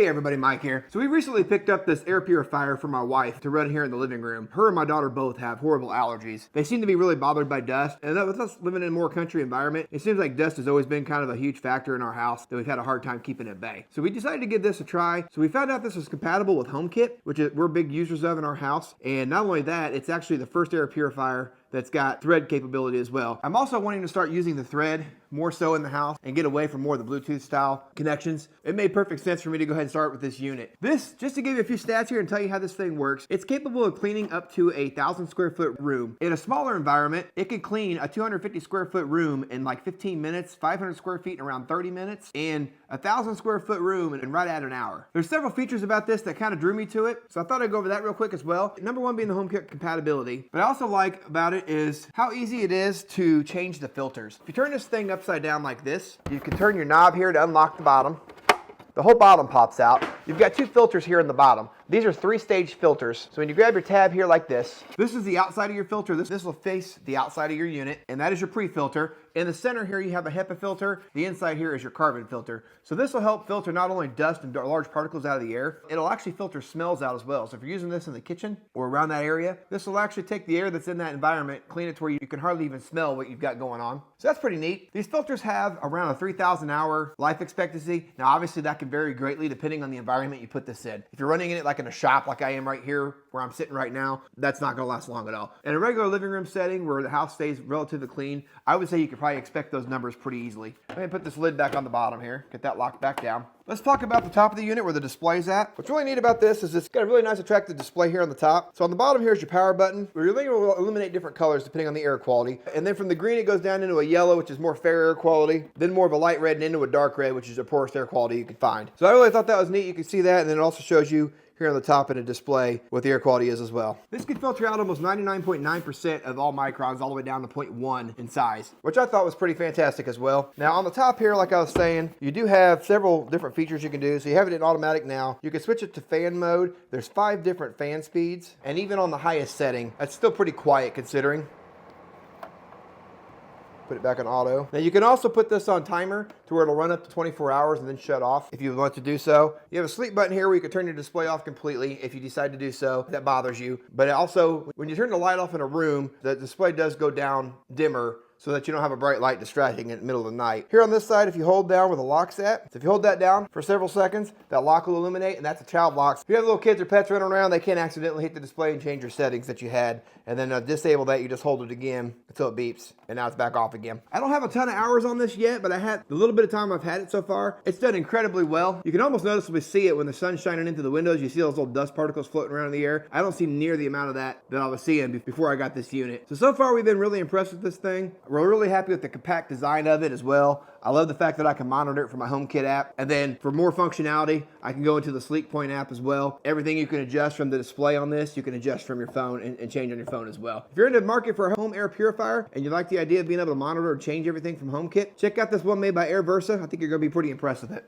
Hey everybody, Mike here. So we recently picked up this air purifier for my wife to run here in the living room. Her and my daughter both have horrible allergies. They seem to be really bothered by dust, and with us living in a more country environment, it seems like dust has always been kind of a huge factor in our house that we've had a hard time keeping at bay. So we decided to give this a try. So we found out this was compatible with HomeKit, which we're big users of in our house. And not only that, it's actually the first air purifier that's got thread capability as well. I'm also wanting to start using the thread more so in the house and get away from more of the Bluetooth style connections. It made perfect sense for me to go ahead and start with this unit. This, just to give you a few stats here and tell you how this thing works, it's capable of cleaning up to a 1,000 square foot room. In a smaller environment, it can clean a 250 square foot room in like 15 minutes, 500 square feet in around 30 minutes, and a 1,000 square foot room in right at an hour. There's several features about this that kind of drew me to it, so I thought I'd go over that real quick as well. Number one being the HomeKit compatibility, but I also like about it is how easy it is to change the filters. If you turn this thing upside down like this, you can turn your knob here to unlock the bottom. The whole bottom pops out. You've got two filters here in the bottom. These are 3-stage filters. So when you grab your tab here like this is the outside of your filter. This will face the outside of your unit, and that is your pre-filter. In the center here, you have a HEPA filter. The inside here is your carbon filter. So this will help filter not only dust and large particles out of the air, it'll actually filter smells out as well. So if you're using this in the kitchen or around that area, this will actually take the air that's in that environment, clean it to where you can hardly even smell what you've got going on. So that's pretty neat. These filters have around a 3,000 hour life expectancy. Now obviously that can vary greatly depending on the environment you put this in. If you're running in it like in a shop like I am right here where I'm sitting right now, that's not gonna last long at all. In a regular living room setting where the house stays relatively clean, I would say you could probably expect those numbers pretty easily. Let me put this lid back on the bottom here, get that locked back down. Let's talk about the top of the unit where the display's at. What's really neat about this is it's got a really nice attractive display here on the top. So on the bottom here is your power button. We're really going to illuminate different colors depending on the air quality. And then from the green it goes down into a yellow, which is more fair air quality, then more of a light red and into a dark red, which is the poorest air quality you can find. So I really thought that was neat. You can see that, and then it also shows you here on the top in a display what the air quality is as well. This can filter out almost 99.9% of all microns all the way down to 0.1 in size, which I thought was pretty fantastic as well. Now on the top here, like I was saying, you do have several different features you can do. So you have it in automatic now. You can switch it to fan mode. There's 5 different fan speeds, and even on the highest setting, that's still pretty quiet considering. Put it back on auto. Now you can also put this on timer to where it'll run up to 24 hours and then shut off if you want to do so. You have a sleep button here where you can turn your display off completely if you decide to do so. That bothers you. But also, when you turn the light off in a room, the display does go down dimmer so that you don't have a bright light distracting in the middle of the night. Here on this side, if you hold down where the lock's at, so if you hold that down for several seconds, that lock will illuminate, and that's a child lock. If you have little kids or pets running around, they can't accidentally hit the display and change your settings that you had, and then disable that. You just hold it again until it beeps, and now it's back off again. I don't have a ton of hours on this yet, but I had the little bit of time I've had it so far. It's done incredibly well. You can almost noticeably see it when the sun's shining into the windows. You see those little dust particles floating around in the air. I don't see near the amount of that I was seeing before I got this unit. So far we've been really impressed with this thing. We're really happy with the compact design of it as well. I love the fact that I can monitor it from my HomeKit app, and then for more functionality, I can go into the 𝗧𝗿𝗂𝗲 app as well. Everything you can adjust from the display on this, you can adjust from your phone and change on your phone as well. If you're in the market for a home air purifier and you like the idea of being able to monitor or change everything from HomeKit, check out this one made by AirVersa. I think you're going to be pretty impressed with it.